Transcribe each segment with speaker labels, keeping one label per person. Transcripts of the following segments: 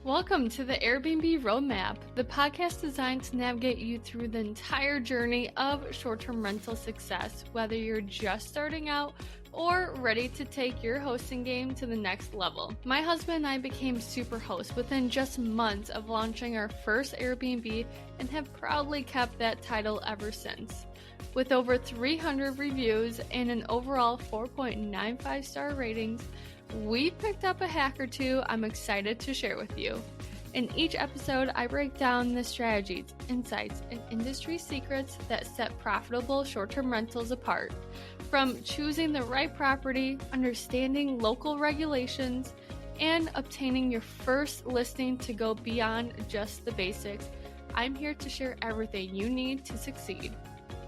Speaker 1: Welcome to the Airbnb Roadmap, the podcast designed to navigate you through the entire journey of short-term rental success, whether you're just starting out or ready to take your hosting game to the next level. My husband and I became super hosts within just months of launching our first Airbnb and have proudly kept that title ever since. With over 300 reviews and an overall 4.95 star ratings, we've picked up a hack or two I'm excited to share with you. In each episode, I break down the strategies, insights, and industry secrets that set profitable short-term rentals apart. From choosing the right property, understanding local regulations, and obtaining your first listing to go beyond just the basics, I'm here to share everything you need to succeed.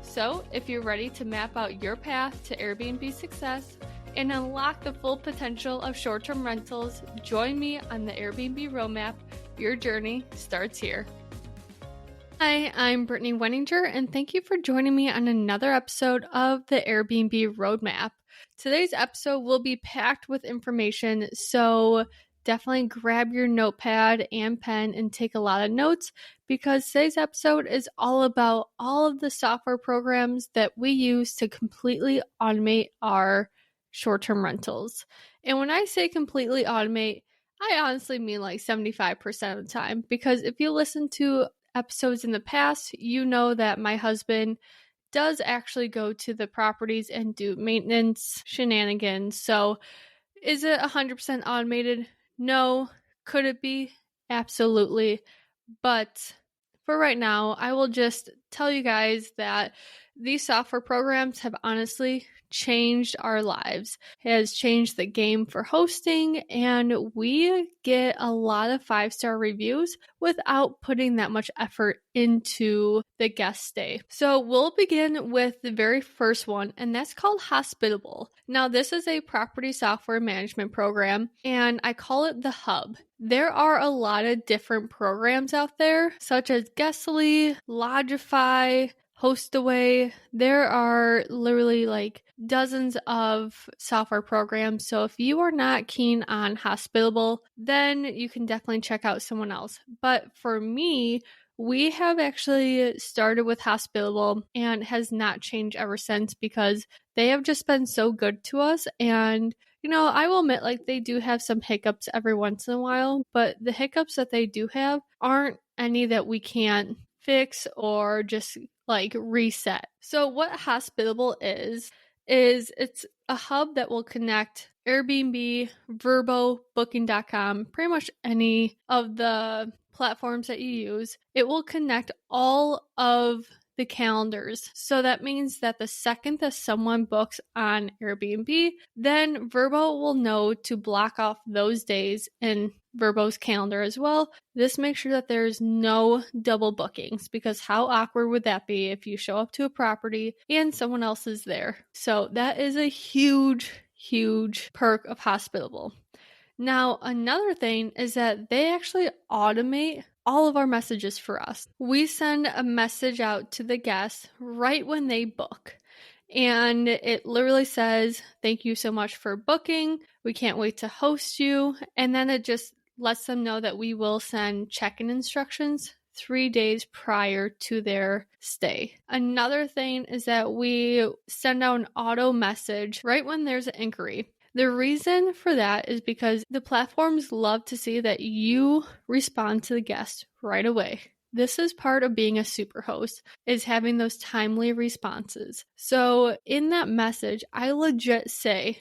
Speaker 1: So, if you're ready to map out your path to Airbnb success and unlock the full potential of short-term rentals, join me on the Airbnb Roadmap. Your journey starts here. Hi, I'm Brittany Wenninger, and thank you for joining me on another episode of the Airbnb Roadmap. Today's episode will be packed with information, so definitely grab your notepad and pen and take a lot of notes, because today's episode is all about all of the software programs that we use to completely automate our short-term rentals. And when I say completely automate, I honestly mean like 75% of the time, because if you listen to episodes in the past, you know that my husband does actually go to the properties and do maintenance shenanigans. So is it 100% automated? No. Could it be? Absolutely. But for right now, I will just tell you guys that these software programs have honestly changed our lives. It has changed the game for hosting, and we get a lot of 5-star reviews without putting that much effort into the guest stay. So we'll begin with the very first one, and that's called Hospitable. Now, this is a property software management program, and I call it the hub. There are a lot of different programs out there, such as Guestly, Logify, Hostaway. There are literally like dozens of software programs. So if you are not keen on Hospitable, then you can definitely check out someone else. But for me, we have actually started with Hospitable and has not changed ever since, because they have just been so good to us. And you know, I will admit, like, they do have some hiccups every once in a while, but the hiccups that they do have aren't any that we can't fix or just like reset. So what Hospitable is it's a hub that will connect Airbnb, Vrbo, Booking.com, pretty much any of the platforms that you use. It will connect all of the calendars. So that means that the second that someone books on Airbnb, then Vrbo will know to block off those days in Vrbo's calendar as well. This makes sure that there's no double bookings, because how awkward would that be if you show up to a property and someone else is there? So that is a huge perk of Hospitable. Now, another thing is that they actually automate all of our messages for us. We send a message out to the guests right when they book, and it literally says, "Thank you so much for booking. We can't wait to host you." And then it just lets them know that we will send check-in instructions 3 days prior to their stay. Another thing is that we send out an auto message right when there's an inquiry. The reason for that is because the platforms love to see that you respond to the guest right away. This is part of being a superhost, is having those timely responses. So in that message, I legit say,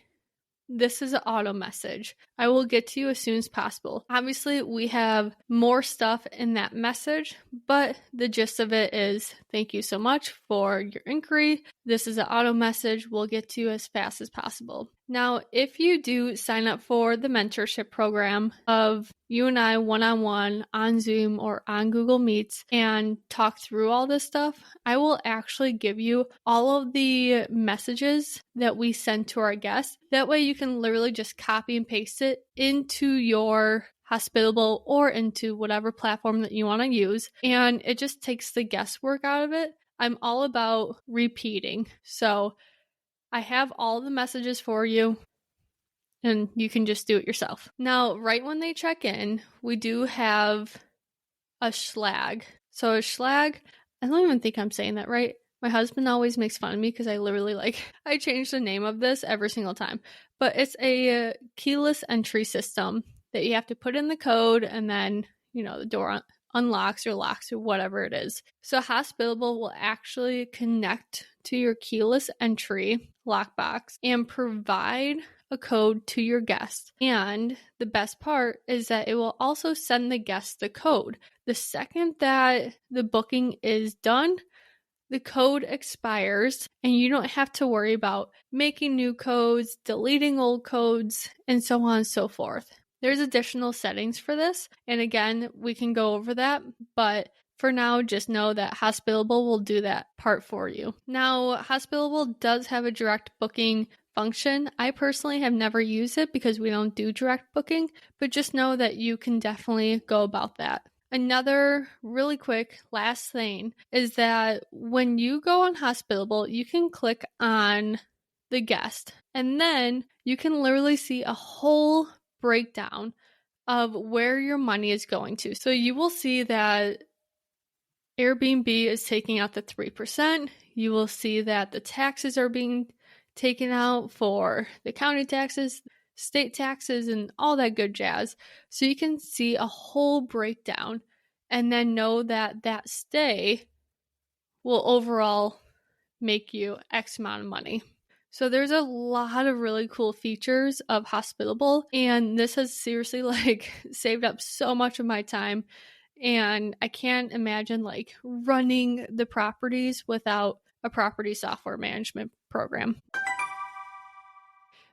Speaker 1: this is an auto message. I will get to you as soon as possible. Obviously, we have more stuff in that message, but the gist of it is, thank you so much for your inquiry. This is an auto message. We'll get to you as fast as possible. Now, if you do sign up for the mentorship program of you and I one-on-one on Zoom or on Google Meets and talk through all this stuff, I will actually give you all of the messages that we send to our guests. That way you can literally just copy and paste it into your Hospitable or into whatever platform that you want to use, and it just takes the guesswork out of it. I'm all about repeating. So I have all the messages for you. and you can just do it yourself. Now, right when they check in, we do have a Schlage. So a Schlage, I don't even think I'm saying that right. My husband always makes fun of me because I literally I change the name of this every single time. But it's a keyless entry system that you have to put in the code and then, the door unlocks or locks or whatever it is. So Hospitable will actually connect to your keyless entry lockbox and provide a code to your guest. And the best part is that it will also send the guest the code. The second that the booking is done, the code expires and you don't have to worry about making new codes, deleting old codes, and so on and so forth. There's additional settings for this, and again, we can go over that, but for now, just know that Hospitable will do that part for you. Now, Hospitable does have a direct booking function. I personally have never used it because we don't do direct booking, but just know that you can definitely go about that. Another really quick last thing is that when you go on Hospitable, you can click on the guest and then you can literally see a whole breakdown of where your money is going to. So you will see that Airbnb is taking out the 3%. You will see that the taxes are being taken out for the county taxes, state taxes, and all that good jazz. So you can see a whole breakdown and then know that that stay will overall make you X amount of money. So there's a lot of really cool features of Hospitable, and this has seriously saved up so much of my time, and I can't imagine running the properties without a property software management program.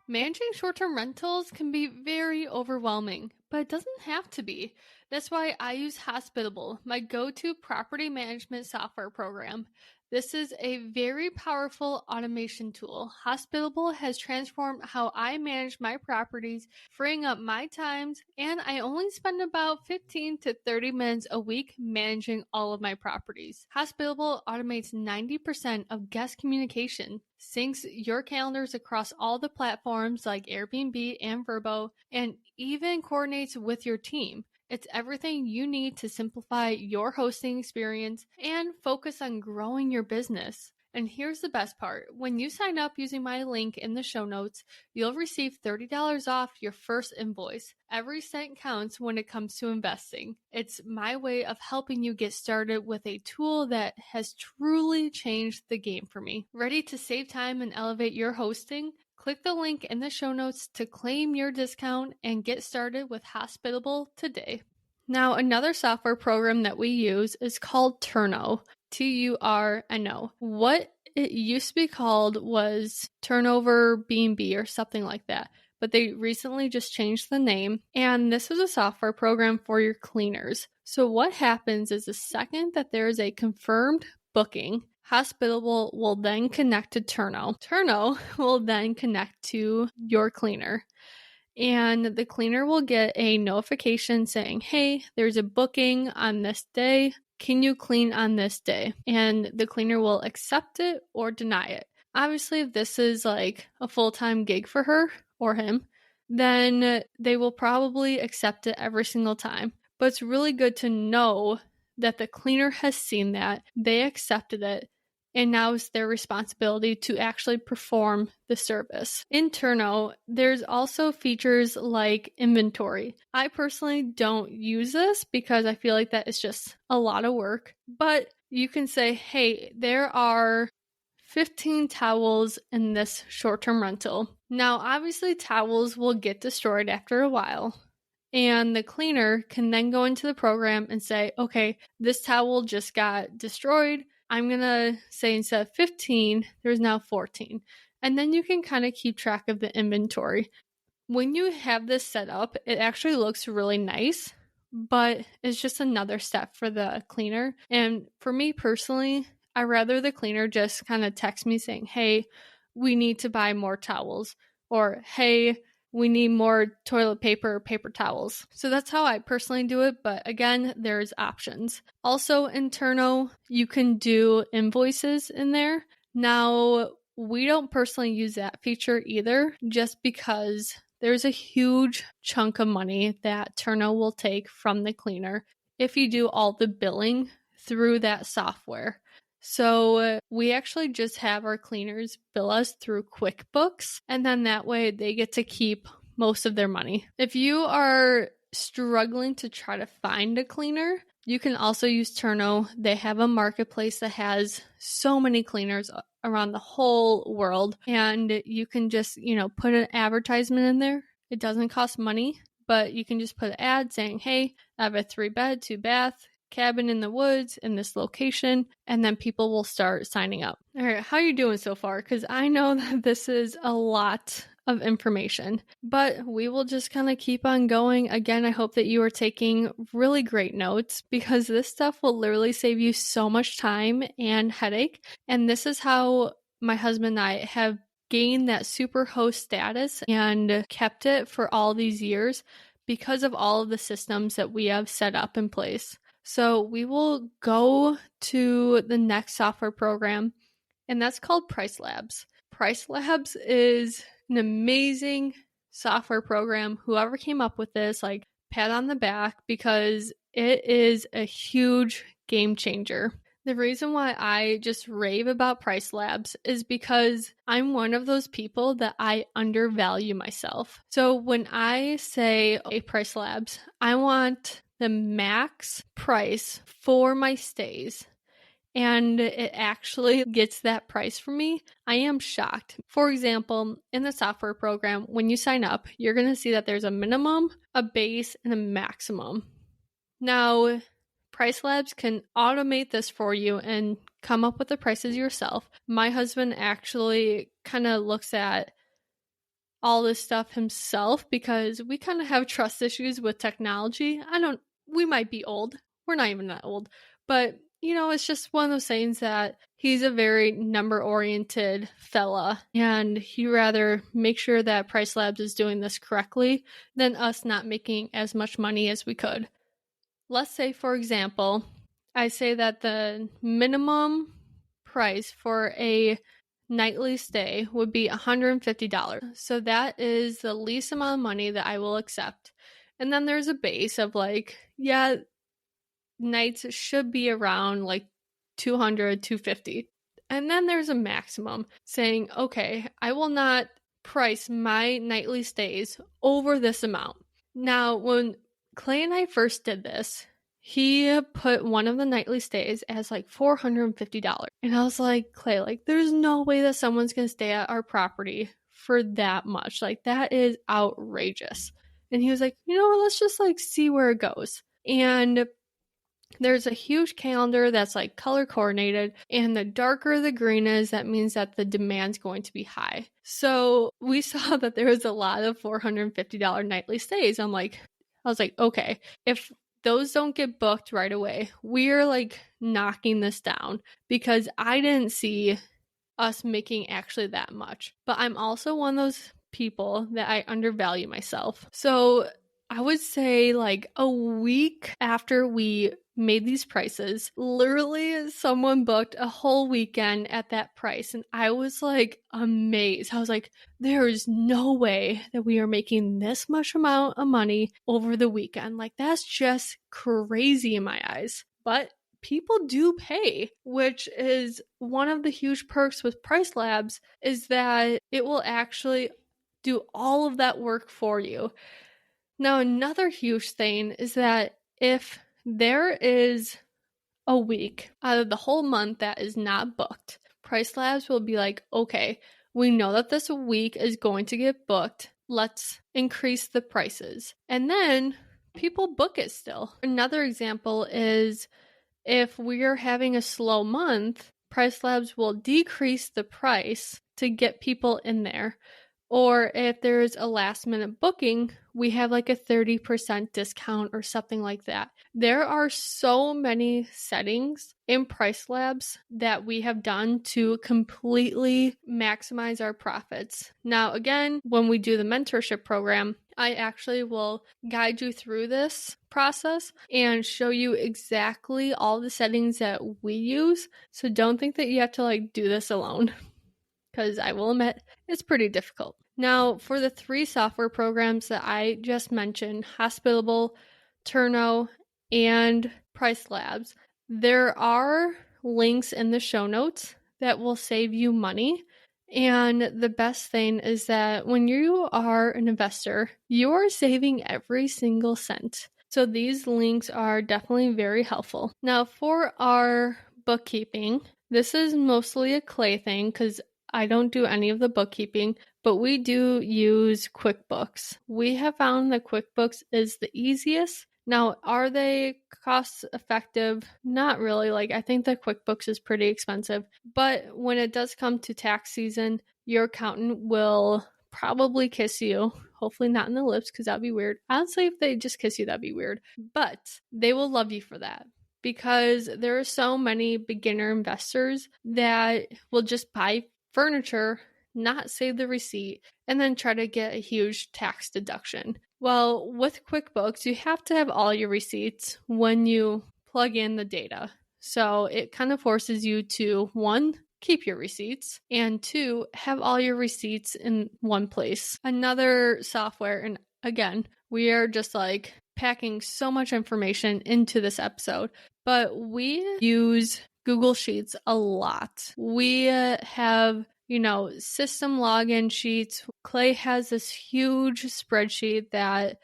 Speaker 1: Managing short-term rentals can be very overwhelming, but it doesn't have to be. That's why I use Hospitable, my go-to property management software program. This is a very powerful automation tool. Hospitable has transformed how I manage my properties, freeing up my times, and I only spend about 15 to 30 minutes a week managing all of my properties. Hospitable automates 90% of guest communication, syncs your calendars across all the platforms like Airbnb and Vrbo, and even coordinates with your team. It's everything you need to simplify your hosting experience and focus on growing your business. And here's the best part. When you sign up using my link in the show notes, you'll receive $30 off your first invoice. Every cent counts when it comes to investing. It's my way of helping you get started with a tool that has truly changed the game for me. Ready to save time and elevate your hosting? Click the link in the show notes to claim your discount and get started with Hospitable today. Now, another software program that we use is called Turno, Turno. What it used to be called was Turnover B&B or something like that, but they recently just changed the name, and this is a software program for your cleaners. So what happens is the second that there is a confirmed booking, Hospitable will then connect to Turno. Turno will then connect to your cleaner. And the cleaner will get a notification saying, hey, there's a booking on this day. Can you clean on this day? And the cleaner will accept it or deny it. Obviously, if this is a full-time gig for her or him, then they will probably accept it every single time. But it's really good to know that the cleaner has seen that, they accepted it, and now it's their responsibility to actually perform the service. In Turno, there's also features like inventory. I personally don't use this because I feel like that is just a lot of work, but you can say, hey, there are 15 towels in this short-term rental. Now, obviously, towels will get destroyed after a while. And the cleaner can then go into the program and say, okay, this towel just got destroyed. I'm going to say instead of 15, there's now 14. And then you can kind of keep track of the inventory. When you have this set up, it actually looks really nice, but it's just another step for the cleaner. And for me personally, I'd rather the cleaner just kind of text me saying, hey, we need to buy more towels, or hey, we need more toilet paper, paper towels. So that's how I personally do it. But again, there's options. Also in Turno, you can do invoices in there. Now, we don't personally use that feature either, just because there's a huge chunk of money that Turno will take from the cleaner if you do all the billing through that software. So we actually just have our cleaners bill us through QuickBooks, and then that way they get to keep most of their money. If you are struggling to try to find a cleaner, you can also use Turno. They have a marketplace that has so many cleaners around the whole world, and you can just, put an advertisement in there. It doesn't cost money, but you can just put an ad saying, hey, I have a 3-bed, 2-bath cabin in the woods in this location, and then people will start signing up. All right, how are you doing so far? Because I know that this is a lot of information, but we will just kind of keep on going. Again, I hope that you are taking really great notes, because this stuff will literally save you so much time and headache. And this is how my husband and I have gained that super host status and kept it for all these years, because of all of the systems that we have set up in place. So we will go to the next software program, and that's called PriceLabs. PriceLabs is an amazing software program. Whoever came up with this, pat on the back, because it is a huge game changer. The reason why I just rave about PriceLabs is because I'm one of those people that I undervalue myself. So when I say, hey, PriceLabs, I want the max price for my stays, and it actually gets that price for me, I am shocked. For example, in the software program, when you sign up, you're going to see that there's a minimum, a base, and a maximum. Now, PriceLabs can automate this for you and come up with the prices yourself. My husband actually kind of looks at all this stuff himself, because we kind of have trust issues with technology. We might be old. We're not even that old. But, it's just one of those things that he's a very number-oriented fella, and he'd rather make sure that PriceLabs is doing this correctly than us not making as much money as we could. Let's say, for example, I say that the minimum price for a nightly stay would be $150. So that is the least amount of money that I will accept. And then there's a base of nights should be around $200, $250. And then there's a maximum saying, okay, I will not price my nightly stays over this amount. Now, when Clay and I first did this, he put one of the nightly stays as $450. And I was like, Clay, there's no way that someone's going to stay at our property for that much. That is outrageous. And he was like, let's just see where it goes. And there's a huge calendar that's color coordinated, and the darker the green is, that means that the demand's going to be high. So we saw that there was a lot of $450 nightly stays. I was like, okay, if those don't get booked right away, we're knocking this down, because I didn't see us making actually that much. But I'm also one of those people that I undervalue myself. So I would say a week after we made these prices, literally someone booked a whole weekend at that price, and I was amazed. I was like, there is no way that we are making this much amount of money over the weekend. That's just crazy in my eyes. But people do pay, which is one of the huge perks with PriceLabs, is that it will actually do all of that work for you. Now, another huge thing is that if there is a week out of the whole month that is not booked, PriceLabs will be okay, we know that this week is going to get booked. Let's increase the prices. And then people book it still. Another example is if we're having a slow month, PriceLabs will decrease the price to get people in there. Or if there's a last minute booking, we have a 30% discount or something like that. There are so many settings in PriceLabs that we have done to completely maximize our profits. Now, again, when we do the mentorship program, I actually will guide you through this process and show you exactly all the settings that we use. So don't think that you have to do this alone, because I will admit it's pretty difficult. Now, for the 3 software programs that I just mentioned, Hospitable, Turno, and PriceLabs, there are links in the show notes that will save you money. And the best thing is that when you are an investor, you are saving every single cent. So these links are definitely very helpful. Now, for our bookkeeping, this is mostly a Clay thing because I don't do any of the bookkeeping, but we do use QuickBooks. We have found that QuickBooks is the easiest. Now, are they cost effective? Not really. I think that QuickBooks is pretty expensive, but when it does come to tax season, your accountant will probably kiss you. Hopefully not in the lips because that'd be weird. Honestly, if they just kiss you, that'd be weird, but they will love you for that because there are so many beginner investors that will just buy furniture, not save the receipt, and then try to get a huge tax deduction. Well, with QuickBooks, you have to have all your receipts when you plug in the data. So it kind of forces you to, 1, keep your receipts, and 2, have all your receipts in one place. Another software, and again, we are just packing so much information into this episode, but we use Google Sheets a lot. We have system login sheets. Clay has this huge spreadsheet that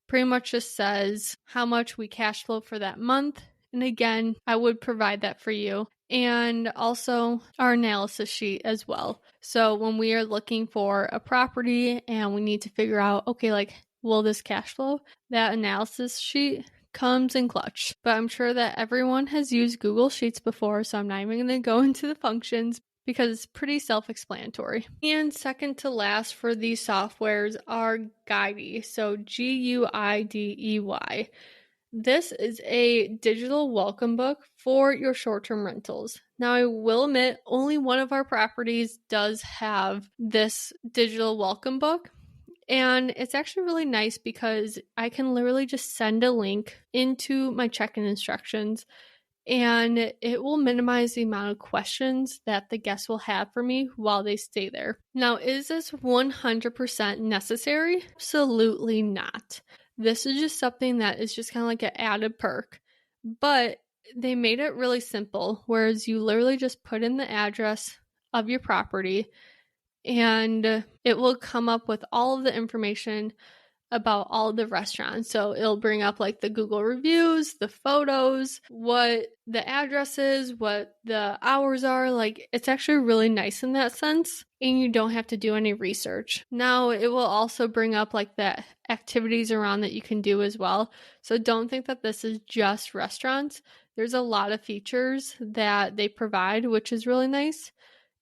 Speaker 1: pretty much just says how much we cash flow for that month. And again, I would provide that for you. And also our analysis sheet as well. So when we are looking for a property and we need to figure out, okay, will this cash flow? That analysis sheet comes in clutch. But I'm sure that everyone has used Google Sheets before, so I'm not even going to go into the functions because it's pretty self-explanatory. And second to last for these softwares are Guidey, so Guidey. This is a digital welcome book for your short-term rentals. Now, I will admit, only one of our properties does have this digital welcome book. And it's actually really nice because I can literally just send a link into my check-in instructions and it will minimize the amount of questions that the guests will have for me while they stay there. Now, is this 100% necessary? Absolutely not. This is just something that is just kind of like an added perk. But they made it really simple, whereas you literally just put in the address of your property and it will come up with all of the information about all the restaurants. So it'll bring up the Google reviews, the photos, what the address is, what the hours are. It's actually really nice in that sense. And you don't have to do any research. Now it will also bring up the activities around that you can do as well. So don't think that this is just restaurants. There's a lot of features that they provide, which is really nice.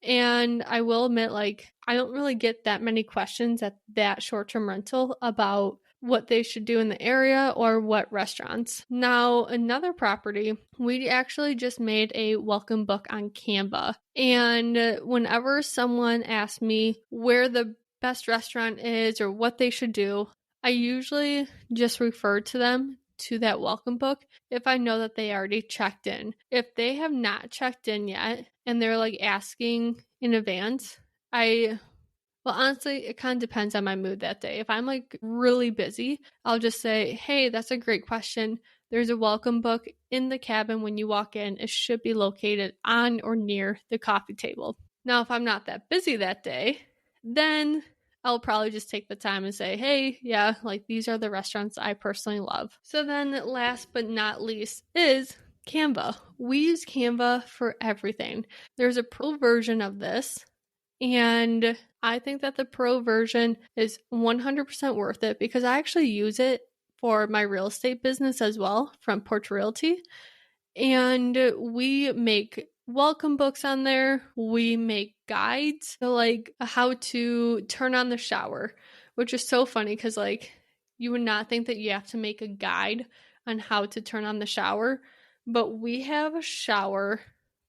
Speaker 1: And I will admit, I don't really get that many questions at that short-term rental about what they should do in the area or what restaurants. Now, another property, we actually just made a welcome book on Canva. And whenever someone asks me where the best restaurant is or what they should do, I usually just refer to them to that welcome book if I know that they already checked in. If they have not checked in yet and they're asking in advance, honestly, it kind of depends on my mood that day. If I'm really busy, I'll just say, hey, that's a great question. There's a welcome book in the cabin when you walk in. It should be located on or near the coffee table. Now, if I'm not that busy that day, then I'll probably just take the time and say, hey, yeah, these are the restaurants I personally love. So then last but not least is Canva. We use Canva for everything. There's a pro version of this, and I think that the pro version is 100% worth it because I actually use it for my real estate business as well from Porch Realty. And we make welcome books on there. We make guides, so how to turn on the shower, which is so funny because you would not think that you have to make a guide on how to turn on the shower, but we have a shower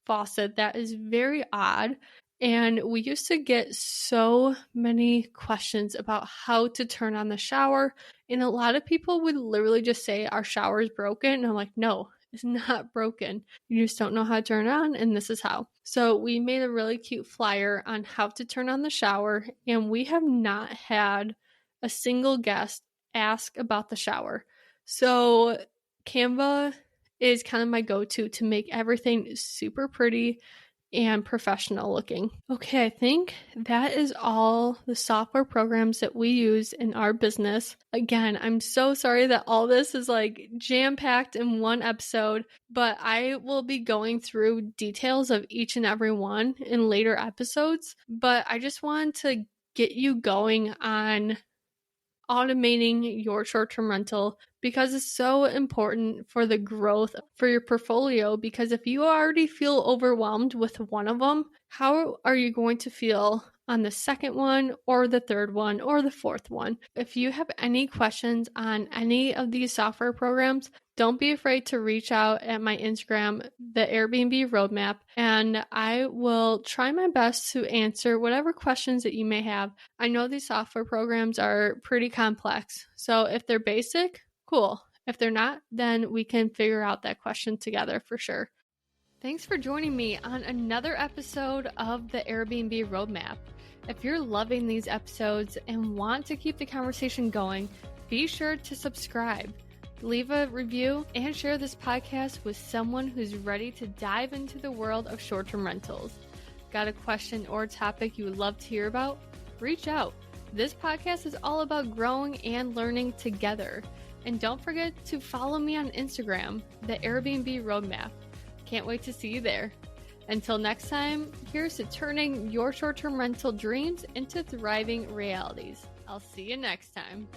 Speaker 1: faucet that is very odd. And we used to get so many questions about how to turn on the shower. And a lot of people would literally just say our shower is broken. And I'm like, no, is not broken. You just don't know how to turn it on, and this is how. So we made a really cute flyer on how to turn on the shower, and we have not had a single guest ask about the shower. So Canva is kind of my go-to to make everything super pretty and professional looking. Okay, I think that is all the software programs that we use in our business. Again, I'm so sorry that all this is like jam-packed in one episode, but I will be going through details of each and every one in later episodes. But I just wanted to get you going on automating your short-term rental because it's so important for the growth for your portfolio. Because if you already feel overwhelmed with one of them, how are you going to feel on the second one or the third one or the fourth one? If you have any questions on any of these software programs, don't be afraid to reach out at my Instagram, the Airbnb Roadmap, and I will try my best to answer whatever questions that you may have. I know these software programs are pretty complex, so if they're basic, cool. If they're not, then we can figure out that question together for sure. Thanks for joining me on another episode of the Airbnb Roadmap. If you're loving these episodes and want to keep the conversation going, be sure to subscribe. Leave a review and share this podcast with someone who's ready to dive into the world of short-term rentals. Got a question or topic you would love to hear about? Reach out. This podcast is all about growing and learning together. And don't forget to follow me on Instagram, the Airbnb Roadmap. Can't wait to see you there. Until next time, here's to turning your short-term rental dreams into thriving realities. I'll see you next time.